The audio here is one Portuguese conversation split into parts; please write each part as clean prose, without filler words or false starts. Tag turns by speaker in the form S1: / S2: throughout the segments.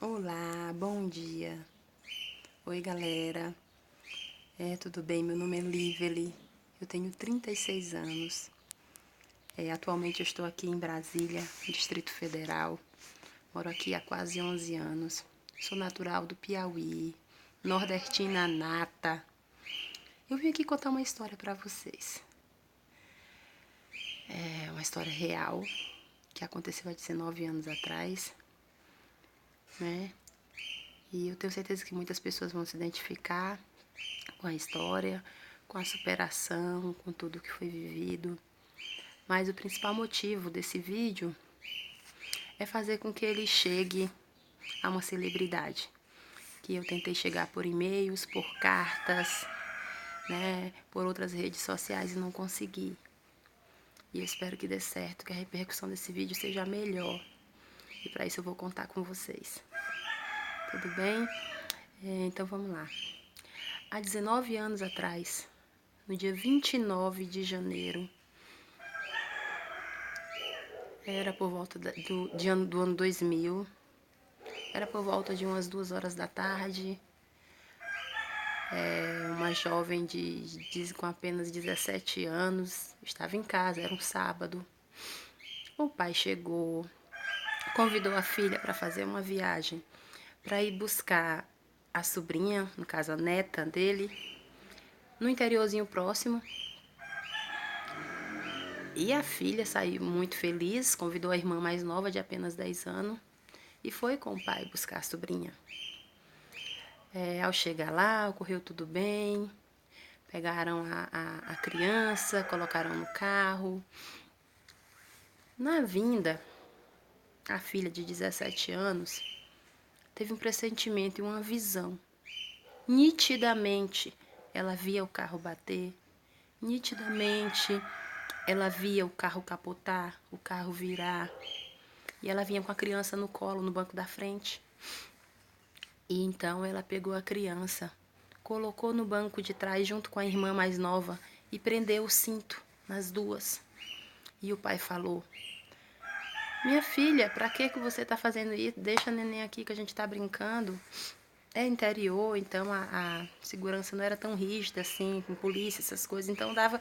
S1: Olá, bom dia. Oi, galera. Tudo bem? Meu nome é Lively. Eu tenho 36 anos. Atualmente eu estou aqui em Brasília, Distrito Federal. Moro aqui há quase 11 anos. Sou natural do Piauí, nordestina nata. Eu vim aqui contar uma história para vocês. É uma história real que aconteceu há 19 anos atrás, né? E eu tenho certeza que muitas pessoas vão se identificar com a história, com a superação, com tudo que foi vivido. Mas o principal motivo desse vídeo é fazer com que ele chegue a uma celebridade. Que eu tentei chegar por e-mails, por cartas, né, por outras redes sociais e não consegui. E eu espero que dê certo, que a repercussão desse vídeo seja melhor. E para isso eu vou contar com vocês. Tudo bem? Então vamos lá. Há 19 anos atrás, no dia 29 de janeiro, era por volta do ano 2000, era por volta de umas 2 horas da tarde. Uma jovem com apenas 17 anos estava em casa, era um sábado. O pai chegou, convidou a filha para fazer uma viagem, para ir buscar a sobrinha, no caso a neta dele, no interiorzinho próximo. E a filha saiu muito feliz, convidou a irmã mais nova, de apenas 10 anos, e foi com o pai buscar a sobrinha. Ao chegar lá, ocorreu tudo bem. Pegaram a criança, colocaram no carro. Na vinda, a filha de 17 anos teve um pressentimento e uma visão. Nitidamente, ela via o carro bater. Nitidamente, ela via o carro capotar, o carro virar. E ela vinha com a criança no colo, no banco da frente. E então ela pegou a criança, colocou no banco de trás junto com a irmã mais nova e prendeu o cinto nas duas. E o pai falou: "Minha filha, pra que você tá fazendo isso? Deixa a neném aqui que a gente tá brincando." É interior, então a segurança não era tão rígida assim, com polícia, essas coisas. Então dava,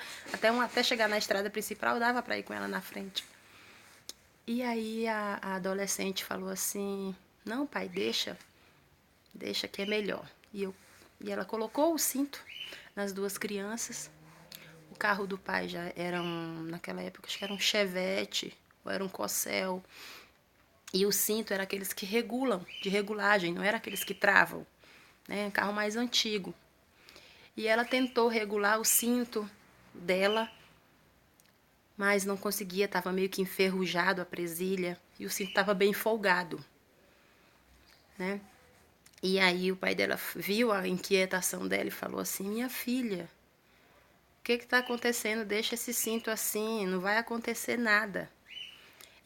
S1: até chegar na estrada principal, dava pra ir com ela na frente. E aí a adolescente falou assim: "Não, pai, deixa que é melhor." E ela colocou o cinto nas duas crianças. O carro do pai já era naquela época, acho que era um Chevette, ou era um Cossel. E o cinto era aqueles que regulam, de regulagem, não era aqueles que travam, né? Um carro mais antigo. E ela tentou regular o cinto dela, mas não conseguia, estava meio que enferrujado a presilha e o cinto estava bem folgado, né? E aí o pai dela viu a inquietação dela e falou assim: "Minha filha, o que está acontecendo? Deixa esse cinto assim, não vai acontecer nada."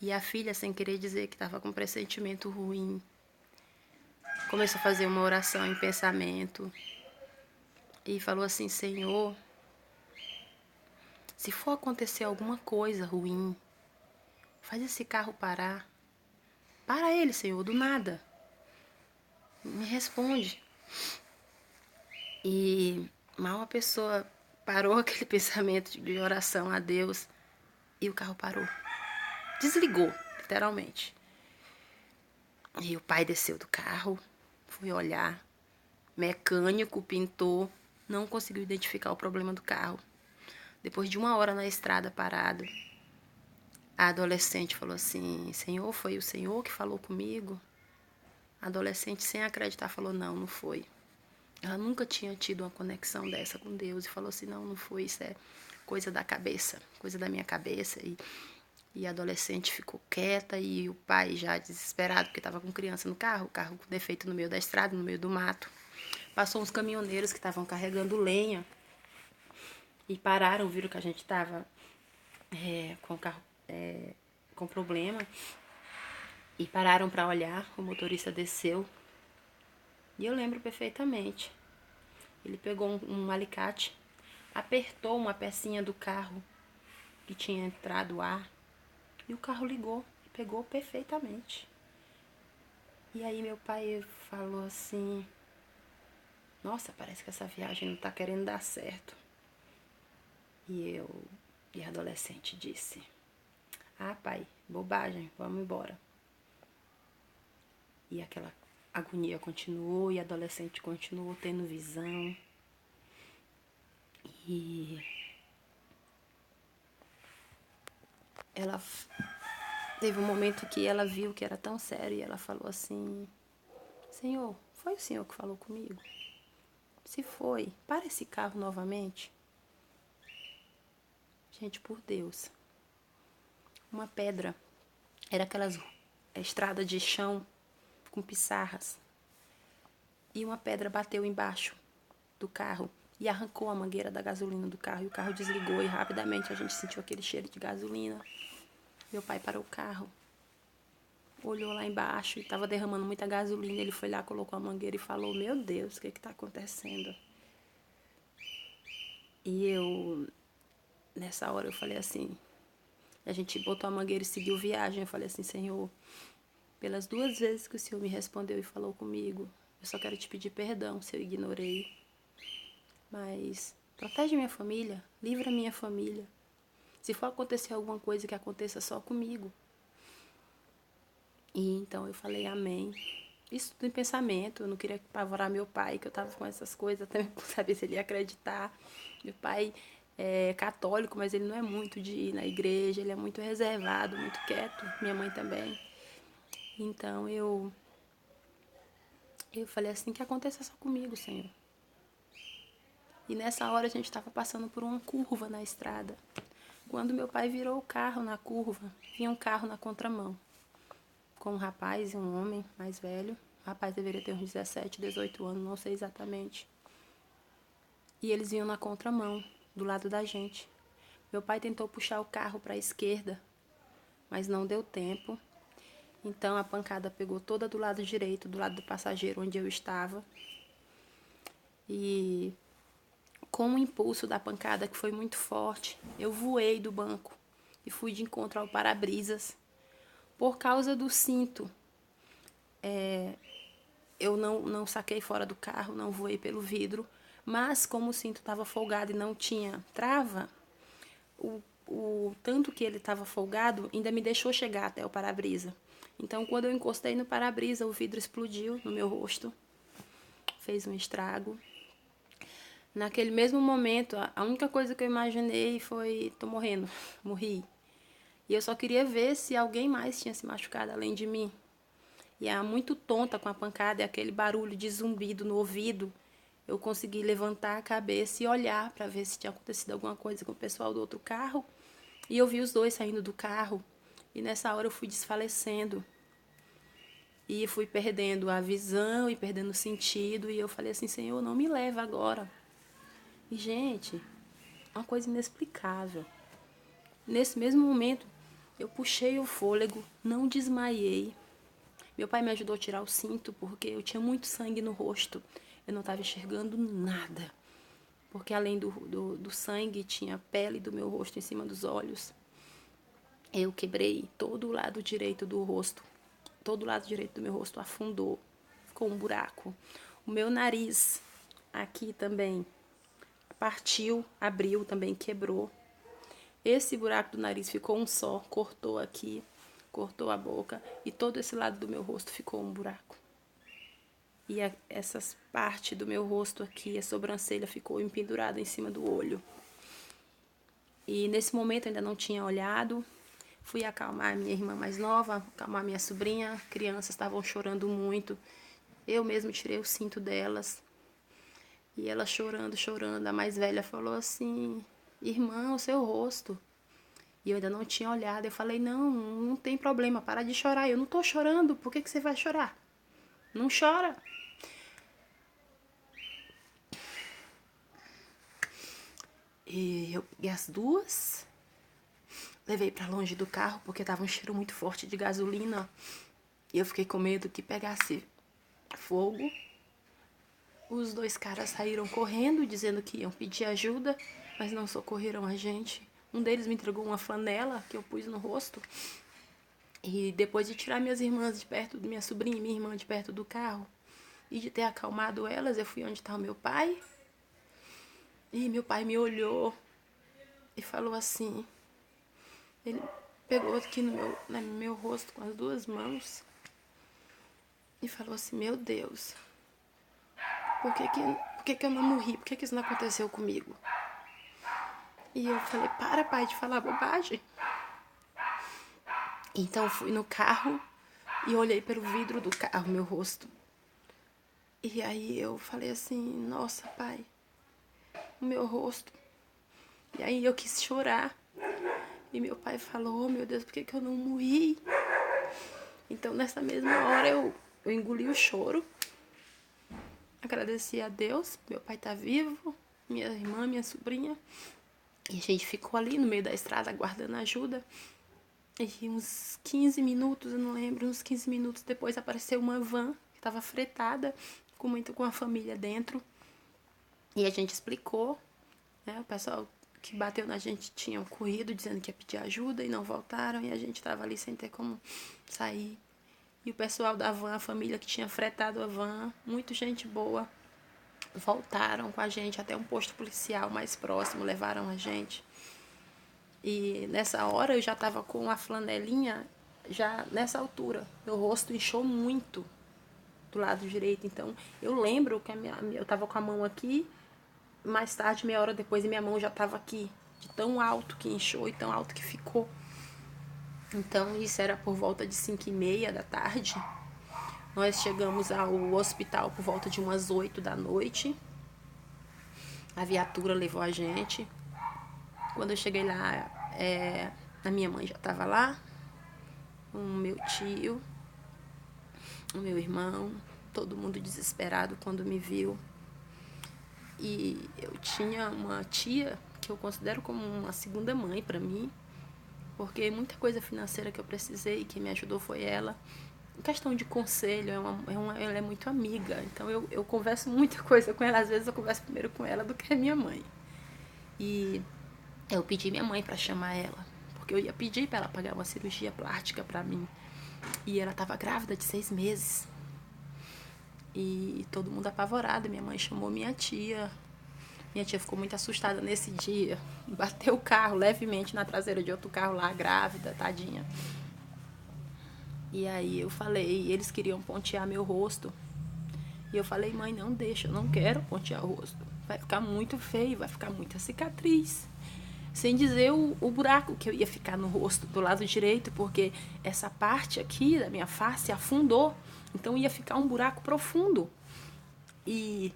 S1: E a filha, sem querer dizer que estava com um pressentimento ruim, começou a fazer uma oração em pensamento e falou assim: "Senhor, se for acontecer alguma coisa ruim, faz esse carro parar. Para ele, Senhor, do nada. Me responde." E mal a pessoa parou aquele pensamento de oração a Deus e o carro parou. Desligou, literalmente. E o pai desceu do carro, foi olhar. Mecânico, pintor, não conseguiu identificar o problema do carro. Depois de 1 hora na estrada parado, a adolescente falou assim: "Senhor, foi o Senhor que falou comigo?" A adolescente, sem acreditar, falou: "Não, não foi." Ela nunca tinha tido uma conexão dessa com Deus e falou assim: "Não, não foi, isso é coisa da cabeça, coisa da minha cabeça." E a adolescente ficou quieta e o pai já desesperado, porque estava com criança no carro, o carro com defeito no meio da estrada, no meio do mato. Passou uns caminhoneiros que estavam carregando lenha e pararam, viram que a gente estava com o carro com problema e pararam para olhar. O motorista desceu e eu lembro perfeitamente. Ele pegou um alicate, apertou uma pecinha do carro que tinha entrado ar e o carro ligou e pegou perfeitamente. E aí meu pai falou assim: nossa, parece que essa viagem não tá querendo dar certo. E a adolescente disse: ah, pai, bobagem, vamos embora. E aquela agonia continuou e a adolescente continuou tendo visão. E ela teve um momento que ela viu que era tão sério e ela falou assim: Senhor, foi o Senhor que falou comigo? Se foi, para esse carro novamente. Gente, por Deus. Uma pedra. Era aquelas estrada de chão com pissarras. E uma pedra bateu embaixo do carro e arrancou a mangueira da gasolina do carro. E o carro desligou e rapidamente a gente sentiu aquele cheiro de gasolina. Meu pai parou o carro, olhou lá embaixo e estava derramando muita gasolina. Ele foi lá, colocou a mangueira e falou: meu Deus, o que está acontecendo? E nessa hora eu falei assim, a gente botou a mangueira e seguiu viagem. Eu falei assim: Senhor, pelas 2 vezes que o Senhor me respondeu e falou comigo, eu só quero te pedir perdão se eu ignorei. Mas protege minha família, livra minha família. Se for acontecer alguma coisa, que aconteça só comigo. E então eu falei amém. Isso tudo em pensamento, eu não queria apavorar meu pai, que eu tava com essas coisas, até não sabia se ele ia acreditar. Meu pai é católico, mas ele não é muito de ir na igreja, ele é muito reservado, muito quieto, minha mãe também. Então eu falei assim: que aconteça só comigo, Senhor. E nessa hora a gente estava passando por uma curva na estrada. Quando meu pai virou o carro na curva, vinha um carro na contramão, com um rapaz e um homem mais velho. O rapaz deveria ter uns 17, 18 anos, não sei exatamente. E eles vinham na contramão, do lado da gente. Meu pai tentou puxar o carro para a esquerda, mas não deu tempo. Então a pancada pegou toda do lado direito, do lado do passageiro onde eu estava. E com o impulso da pancada, que foi muito forte, eu voei do banco e fui de encontro ao para-brisas. Por causa do cinto, eu não saquei fora do carro, não voei pelo vidro, mas como o cinto estava folgado e não tinha trava, o tanto que ele estava folgado ainda me deixou chegar até o para-brisa. Então, quando eu encostei no para-brisa, o vidro explodiu no meu rosto, fez um estrago. Naquele mesmo momento, a única coisa que eu imaginei foi: tô morrendo, morri. E eu só queria ver se alguém mais tinha se machucado além de mim. E muito tonta com a pancada e aquele barulho de zumbido no ouvido, eu consegui levantar a cabeça e olhar para ver se tinha acontecido alguma coisa com o pessoal do outro carro. E eu vi os dois saindo do carro. E nessa hora eu fui desfalecendo. E fui perdendo a visão e perdendo o sentido. E eu falei assim: Senhor, não me leva agora. E, gente, uma coisa inexplicável. Nesse mesmo momento, eu puxei o fôlego, não desmaiei. Meu pai me ajudou a tirar o cinto porque eu tinha muito sangue no rosto. Eu não estava enxergando nada. Porque além do sangue, tinha a pele do meu rosto em cima dos olhos. Eu quebrei todo o lado direito do rosto. Todo o lado direito do meu rosto afundou. Ficou um buraco. O meu nariz, aqui também, partiu, abriu, também quebrou. Esse buraco do nariz ficou um só, cortou aqui, cortou a boca. E todo esse lado do meu rosto ficou um buraco. E essas partes do meu rosto aqui, a sobrancelha ficou empendurada em cima do olho. E nesse momento eu ainda não tinha olhado. Fui acalmar a minha irmã mais nova, acalmar minha sobrinha. Crianças estavam chorando muito. Eu mesmo tirei o cinto delas. E ela chorando, chorando. A mais velha falou assim: irmã, o seu rosto. E eu ainda não tinha olhado. Eu falei: não tem problema, para de chorar. Eu não tô chorando, por que você vai chorar? Não chora. E eu peguei as duas, levei pra longe do carro, porque tava um cheiro muito forte de gasolina. E eu fiquei com medo que pegasse fogo. Os 2 caras saíram correndo, dizendo que iam pedir ajuda, mas não socorreram a gente. Um deles me entregou uma flanela que eu pus no rosto. E depois de tirar minhas irmãs de perto, minha sobrinha e minha irmã de perto do carro, e de ter acalmado elas, eu fui onde estava o meu pai. E meu pai me olhou e falou assim, ele pegou aqui no meu rosto com as duas mãos e falou assim, meu Deus, por que eu não morri? Por que isso não aconteceu comigo? E eu falei, para, pai, de falar bobagem. Então eu fui no carro e olhei pelo vidro do carro, meu rosto. E aí eu falei assim, nossa, pai, o meu rosto. E aí eu quis chorar. E meu pai falou, oh, meu Deus, por que eu não morri? Então nessa mesma hora eu engoli o choro. Agradeci a Deus, meu pai tá vivo, minha irmã, minha sobrinha. E a gente ficou ali no meio da estrada aguardando ajuda. E uns 15 minutos, eu não lembro, uns 15 minutos depois apareceu uma van que estava fretada, com a família dentro. E a gente explicou, né? O pessoal que bateu na gente tinha corrido dizendo que ia pedir ajuda e não voltaram. E a gente estava ali sem ter como sair. E o pessoal da van, a família que tinha fretado a van, muita gente boa, voltaram com a gente até um posto policial mais próximo, levaram a gente. E nessa hora eu já estava com a flanelinha, já nessa altura. Meu rosto inchou muito do lado direito. Então eu lembro que eu estava com a mão aqui, mais tarde, meia hora depois, minha mão já estava aqui. De tão alto que inchou e tão alto que ficou. Então isso era por volta de 5h30 da tarde. Nós chegamos ao hospital por volta de umas 8 da noite. A viatura levou a gente. Quando eu cheguei lá, a minha mãe já estava lá, o meu tio, o meu irmão, todo mundo desesperado quando me viu. E eu tinha uma tia que eu considero como uma segunda mãe para mim, porque muita coisa financeira que eu precisei, quem me ajudou foi ela. Em questão de conselho, ela é muito amiga, então eu converso muita coisa com ela. Às vezes eu converso primeiro com ela do que a minha mãe. E eu pedi minha mãe para chamar ela, porque eu ia pedir para ela pagar uma cirurgia plástica para mim. E ela estava grávida de 6 meses. E todo mundo apavorado. Minha mãe chamou minha tia. Minha tia ficou muito assustada nesse dia. Bateu o carro levemente na traseira de outro carro lá, grávida, tadinha. E aí eu falei, eles queriam pontear meu rosto. E eu falei, mãe, não deixa, eu não quero pontear o rosto. Vai ficar muito feio, vai ficar muita cicatriz. Sem dizer o buraco que eu ia ficar no rosto do lado direito, porque essa parte aqui da minha face afundou. Então ia ficar um buraco profundo. E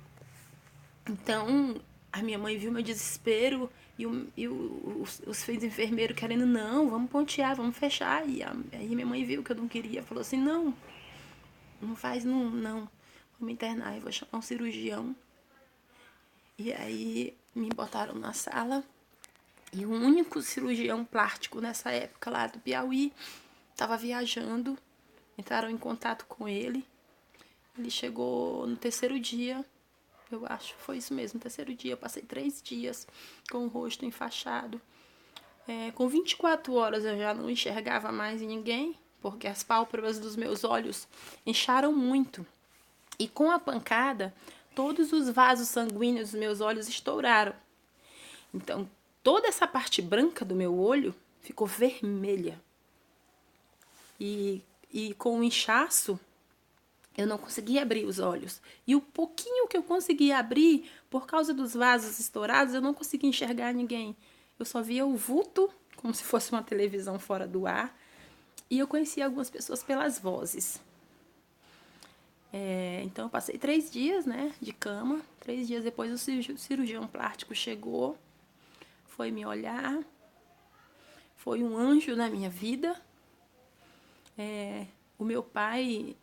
S1: então a minha mãe viu meu desespero e os filhos enfermeiros querendo, não, vamos pontear, vamos fechar. E aí minha mãe viu que eu não queria, falou assim, não faz, não. Vamos internar, eu vou chamar um cirurgião. E aí me botaram na sala. E o único cirurgião plástico nessa época lá do Piauí estava viajando. Entraram em contato com ele. Ele chegou no terceiro dia, eu acho, foi isso mesmo, no terceiro dia. Eu passei 3 dias com o rosto enfaixado. Com 24 horas eu já não enxergava mais ninguém, porque as pálpebras dos meus olhos incharam muito. E com a pancada, todos os vasos sanguíneos dos meus olhos estouraram. Então, toda essa parte branca do meu olho ficou vermelha. E com o inchaço, eu não conseguia abrir os olhos. E o pouquinho que eu conseguia abrir, por causa dos vasos estourados, eu não conseguia enxergar ninguém. Eu só via o vulto, como se fosse uma televisão fora do ar. E eu conhecia algumas pessoas pelas vozes. Então eu passei 3 dias, né, de cama. 3 dias depois o cirurgião plástico chegou, foi me olhar. Foi um anjo na minha vida. O meu pai,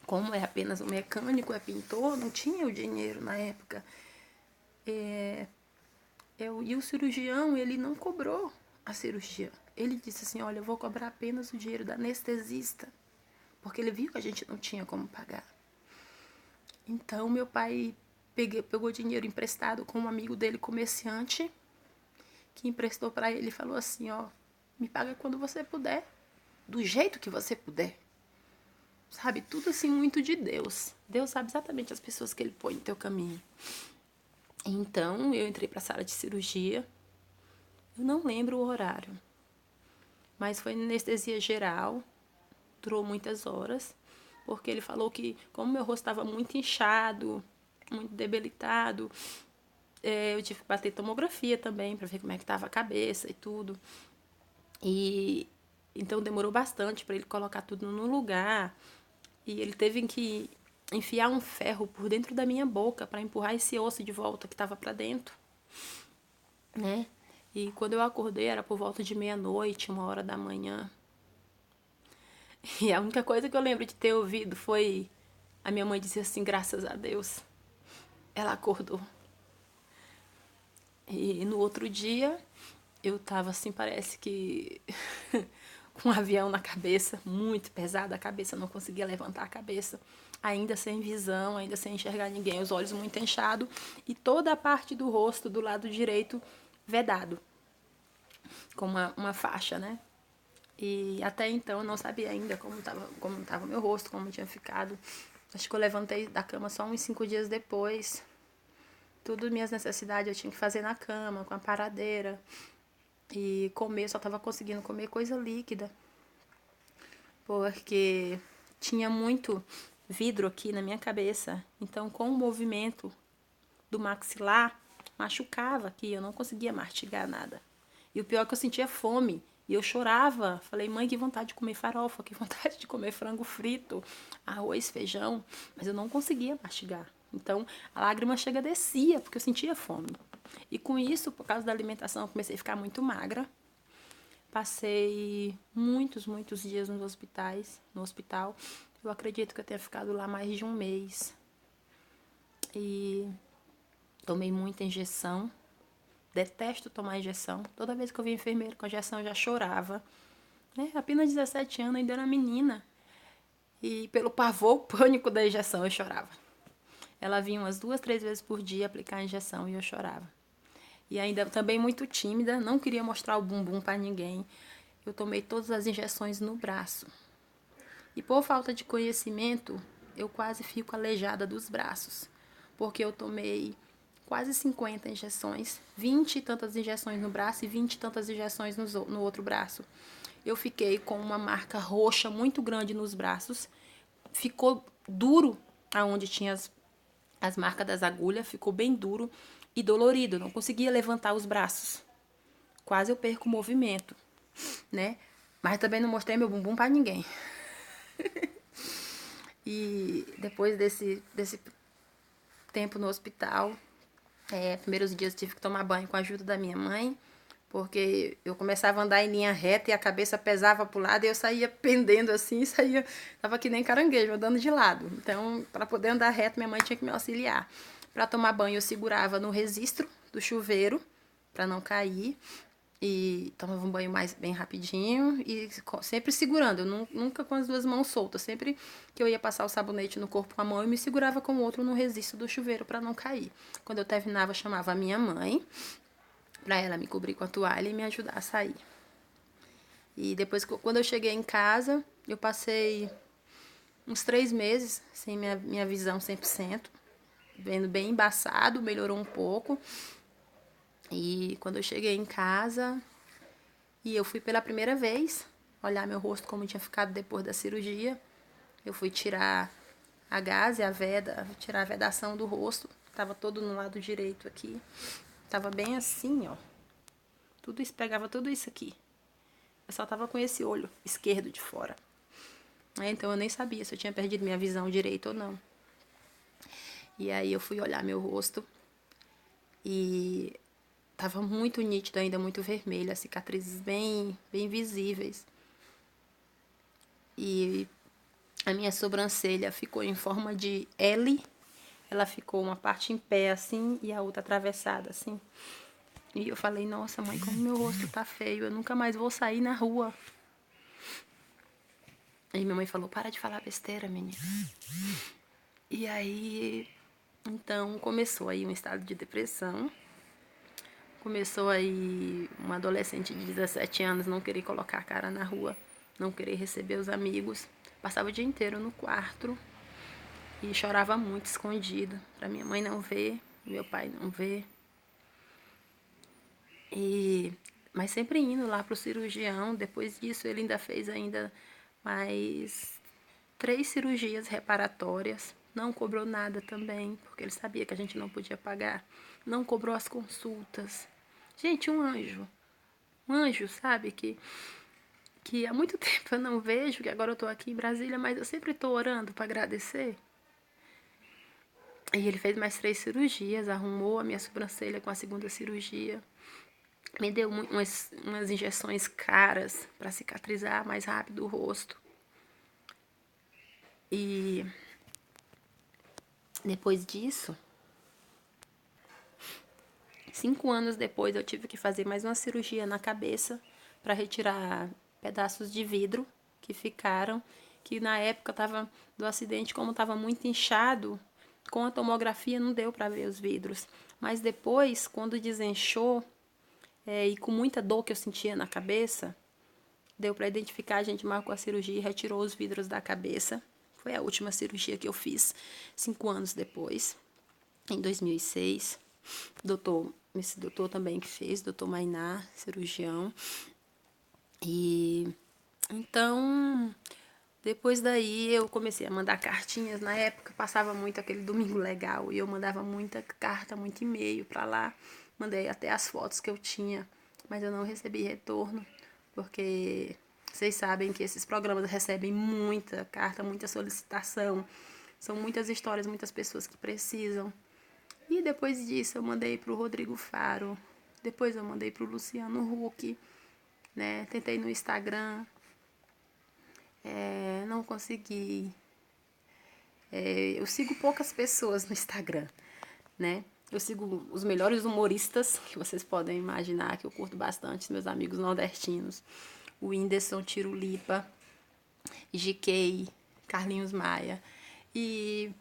S1: como é apenas um mecânico, é pintor, não tinha o dinheiro na época. E o cirurgião, ele não cobrou a cirurgia. Ele disse assim, olha, eu vou cobrar apenas o dinheiro da anestesista, porque ele viu que a gente não tinha como pagar. Então, meu pai pegou dinheiro emprestado com um amigo dele, comerciante, que emprestou para ele e falou assim, ó, me paga quando você puder. do jeito que você puder. Sabe? Tudo assim muito de Deus. Deus sabe exatamente as pessoas que ele põe no teu caminho. Então, eu entrei para a sala de cirurgia. Eu não lembro o horário. Mas foi anestesia geral. Durou muitas horas. Porque ele falou que, como meu rosto estava muito inchado, muito debilitado, eu tive que bater tomografia também para ver como é que estava a cabeça e tudo. E então demorou bastante para ele colocar tudo no lugar. E ele teve que enfiar um ferro por dentro da minha boca para empurrar esse osso de volta que estava para dentro, né? E quando eu acordei era por volta de meia-noite, 1h da manhã. E a única coisa que eu lembro de ter ouvido foi a minha mãe dizer assim, graças a Deus, ela acordou. E no outro dia eu tava assim, parece que com um avião na cabeça, muito pesada a cabeça, não conseguia levantar a cabeça, ainda sem visão, ainda sem enxergar ninguém, os olhos muito inchados e toda a parte do rosto do lado direito vedado, com uma faixa, né? E até então eu não sabia ainda como tava meu rosto, como tinha ficado. Acho que eu levantei da cama só uns 5 dias depois. Tudo minhas necessidades eu tinha que fazer na cama, com a paradeira. E comer, só tava conseguindo comer coisa líquida. Porque tinha muito vidro aqui na minha cabeça. Então, com o movimento do maxilar, machucava aqui, eu não conseguia mastigar nada. E o pior é que eu sentia fome. E eu chorava. Falei, mãe, que vontade de comer farofa, que vontade de comer frango frito, arroz, feijão. Mas eu não conseguia mastigar. Então, a lágrima chega descia, porque eu sentia fome. E com isso, por causa da alimentação, eu comecei a ficar muito magra. Passei muitos dias no hospital. Eu acredito que eu tenha ficado lá mais de um mês. E tomei muita injeção. Detesto tomar injeção. Toda vez que eu via enfermeiro com injeção, eu já chorava. Apenas 17 anos, ainda era menina. E pelo pavor, pânico da injeção, eu chorava. Ela vinha umas 2, 3 vezes por dia aplicar a injeção e eu chorava. E ainda também muito tímida, não queria mostrar o bumbum para ninguém. Eu tomei todas as injeções no braço. E por falta de conhecimento, eu quase fico aleijada dos braços. Porque eu tomei quase 50 injeções, 20 e tantas injeções no braço e 20 e tantas injeções no outro braço. Eu fiquei com uma marca roxa muito grande nos braços. Ficou duro aonde tinha as marcas das agulhas, ficou bem duro e dolorido. Não conseguia levantar os braços. Quase eu perco o movimento, né? Mas também não mostrei meu bumbum para ninguém. E depois desse tempo no hospital, primeiros dias eu tive que tomar banho com a ajuda da minha mãe, porque eu começava a andar em linha reta e a cabeça pesava pro lado e eu saía pendendo assim, tava que nem caranguejo, andando de lado. Então, para poder andar reto, minha mãe tinha que me auxiliar. Para tomar banho, eu segurava no registro do chuveiro, para não cair. E tomava um banho bem rapidinho e sempre segurando, eu nunca com as 2 mãos soltas. Sempre que eu ia passar o sabonete no corpo com a mão, eu me segurava com o outro no registro do chuveiro para não cair. Quando eu terminava, eu chamava a minha mãe para ela me cobrir com a toalha e me ajudar a sair. E depois, quando eu cheguei em casa, eu passei uns 3 meses sem minha visão 100%, vendo bem embaçado, melhorou um pouco. E quando eu cheguei em casa, e eu fui pela primeira vez olhar meu rosto como tinha ficado depois da cirurgia, eu fui tirar a gaze, tirar a vedação do rosto, tava todo no lado direito aqui, tava bem assim, ó, pegava tudo isso aqui, eu só tava com esse olho esquerdo de fora, então eu nem sabia se eu tinha perdido minha visão direito ou não. E aí eu fui olhar meu rosto e tava muito nítido ainda, muito vermelho, as cicatrizes bem visíveis. E a minha sobrancelha ficou em forma de L. Ela ficou uma parte em pé assim e a outra atravessada assim. E eu falei, nossa mãe, como meu rosto tá feio, eu nunca mais vou sair na rua. E minha mãe falou, para de falar besteira, menina. E aí, então começou aí um estado de depressão. Começou aí uma adolescente de 17 anos não querer colocar a cara na rua não querer receber os amigos. Passava o dia inteiro no quarto e chorava muito escondido, para minha mãe não ver, meu pai não ver. Mas sempre indo lá pro cirurgião. Depois disso ele ainda fez mais 3 cirurgias reparatórias. Não cobrou nada também, porque ele sabia que a gente não podia pagar. Não cobrou as consultas. Gente, um anjo. Um anjo, sabe? Que há muito tempo eu não vejo, que agora eu tô aqui em Brasília, mas eu sempre tô orando para agradecer. E ele fez mais 3 cirurgias, arrumou a minha sobrancelha com a segunda cirurgia. Me deu umas injeções caras para cicatrizar mais rápido o rosto. E depois disso, 5 anos depois, eu tive que fazer mais uma cirurgia na cabeça para retirar pedaços de vidro que ficaram, que na época do acidente, como estava muito inchado, com a tomografia não deu para ver os vidros. Mas depois, quando desinchou, e com muita dor que eu sentia na cabeça, deu para identificar, a gente marcou a cirurgia e retirou os vidros da cabeça. Foi a última cirurgia que eu fiz 5 anos depois, em 2006. Esse doutor também que fez, doutor Mainá, cirurgião. E então, depois daí eu comecei a mandar cartinhas. Na época passava muito aquele Domingo Legal e eu mandava muita carta, muito e-mail para lá. Mandei até as fotos que eu tinha, mas eu não recebi retorno, porque vocês sabem que esses programas recebem muita carta, muita solicitação. São muitas histórias, muitas pessoas que precisam. E depois disso eu mandei pro Rodrigo Faro. Depois eu mandei pro Luciano Huck, né? Tentei no Instagram. Não consegui. Eu sigo poucas pessoas no Instagram, né? Eu sigo os melhores humoristas que vocês podem imaginar, que eu curto bastante, meus amigos nordestinos. O Whindersson Tirulipa, GK, Carlinhos Maia. E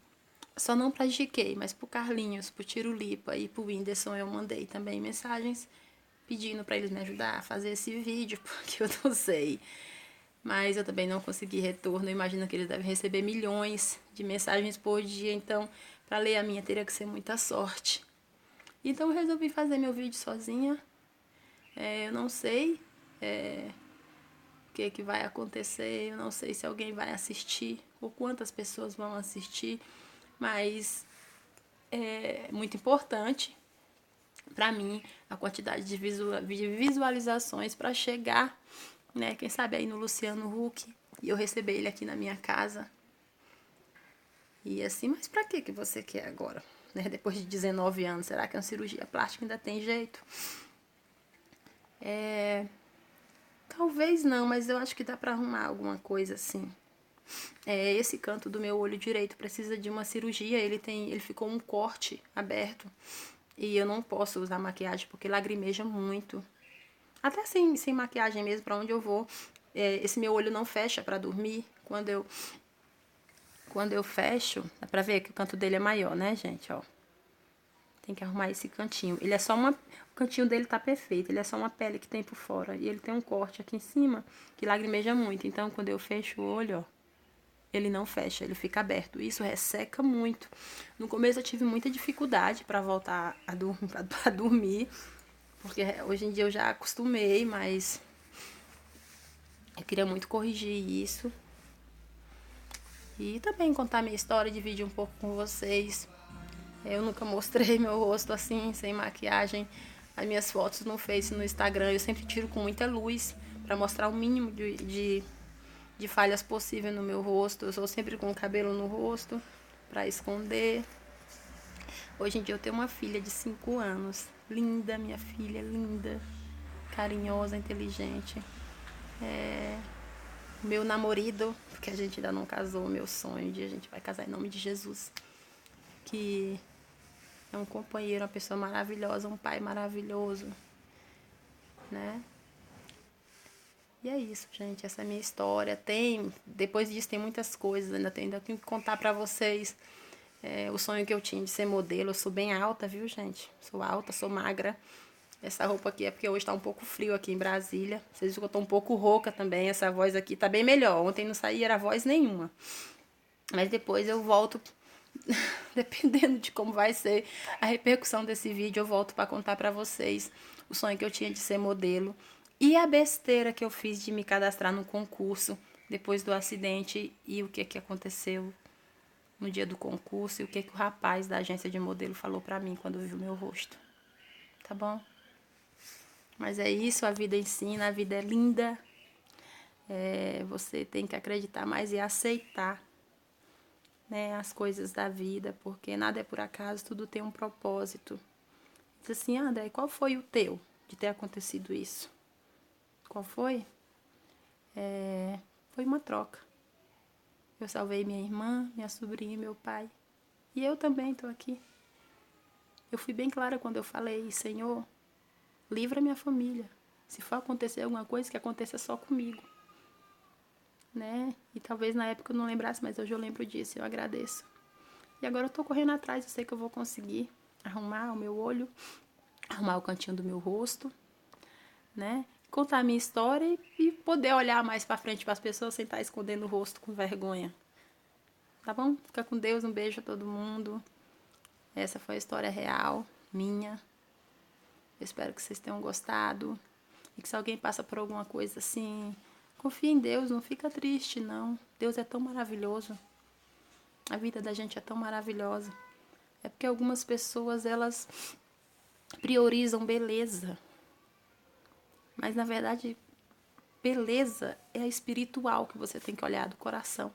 S1: só não pra GK, mas pro Carlinhos, pro Tirulipa e pro Whindersson eu mandei também mensagens pedindo para eles me ajudar a fazer esse vídeo, porque eu não sei. Mas eu também não consegui retorno. Eu imagino que eles devem receber milhões de mensagens por dia, então para ler a minha teria que ser muita sorte. Então eu resolvi fazer meu vídeo sozinha. Eu não sei o que vai acontecer, eu não sei se alguém vai assistir ou quantas pessoas vão assistir, mas é muito importante para mim a quantidade de visualizações para chegar, né, quem sabe aí no Luciano Huck, e eu receber ele aqui na minha casa. E assim, mas para que você quer agora? Né? Depois de 19 anos, será que uma cirurgia plástica ainda tem jeito? Talvez não, mas eu acho que dá para arrumar alguma coisa assim. Esse canto do meu olho direito precisa de uma cirurgia, ele ficou um corte aberto. E eu não posso usar maquiagem porque lagrimeja muito. Até sem maquiagem mesmo, pra onde eu vou. Esse meu olho não fecha pra dormir. Quando eu fecho, dá pra ver que o canto dele é maior, né, gente? Ó. Tem que arrumar esse cantinho. Ele é só uma... O cantinho dele tá perfeito. Ele é só uma pele que tem por fora. E ele tem um corte aqui em cima que lagrimeja muito. Então, quando eu fecho o olho, ó, ele não fecha, ele fica aberto. Isso resseca muito. No começo eu tive muita dificuldade pra voltar a dormir. Porque hoje em dia eu já acostumei, mas eu queria muito corrigir isso. E também contar minha história, dividir um pouco com vocês. Eu nunca mostrei meu rosto assim, sem maquiagem. As minhas fotos no Face, no Instagram, eu sempre tiro com muita luz para mostrar o mínimo de falhas possível no meu rosto. Eu sou sempre com o cabelo no rosto para esconder. Hoje em dia eu tenho uma filha de 5 anos. Linda, minha filha, linda, carinhosa, inteligente. Meu namorado, porque a gente ainda não casou, meu sonho de a gente vai casar em nome de Jesus. Que é um companheiro, uma pessoa maravilhosa, um pai maravilhoso, né? E é isso, gente, essa é a minha história. Depois disso tem muitas coisas, ainda tenho que contar pra vocês. O sonho que eu tinha de ser modelo, eu sou bem alta, viu, gente? Sou alta, sou magra. Essa roupa aqui é porque hoje tá um pouco frio aqui em Brasília. Vocês viram que eu tô um pouco rouca também. Essa voz aqui tá bem melhor. Ontem não saía era voz nenhuma. Mas depois eu volto, dependendo de como vai ser a repercussão desse vídeo, eu volto para contar para vocês o sonho que eu tinha de ser modelo e a besteira que eu fiz de me cadastrar no concurso depois do acidente e o que aconteceu no dia do concurso e o que o rapaz da agência de modelo falou para mim quando viu meu rosto. Tá bom? Mas é isso, a vida ensina, a vida é linda. Você tem que acreditar mais e aceitar, né, as coisas da vida, porque nada é por acaso, tudo tem um propósito. Diz assim, André, qual foi o teu de ter acontecido isso? Qual foi? Foi uma troca. Eu salvei minha irmã, minha sobrinha e meu pai. E eu também estou aqui. Eu fui bem clara quando eu falei, Senhor, livra minha família. Se for acontecer alguma coisa, que aconteça só comigo. Né? E talvez na época eu não lembrasse, mas hoje eu lembro disso, eu agradeço. E agora eu tô correndo atrás, eu sei que eu vou conseguir arrumar o meu olho, arrumar o cantinho do meu rosto, né? Contar a minha história e poder olhar mais pra frente para as pessoas sem estar escondendo o rosto com vergonha. Tá bom? Fica com Deus, um beijo a todo mundo. Essa foi a história real, minha. Eu espero que vocês tenham gostado. E que se alguém passa por alguma coisa assim, confia em Deus, não fica triste, não. Deus é tão maravilhoso. A vida da gente é tão maravilhosa. É porque algumas pessoas, elas priorizam beleza. Mas, na verdade, beleza é a espiritual que você tem que olhar do coração.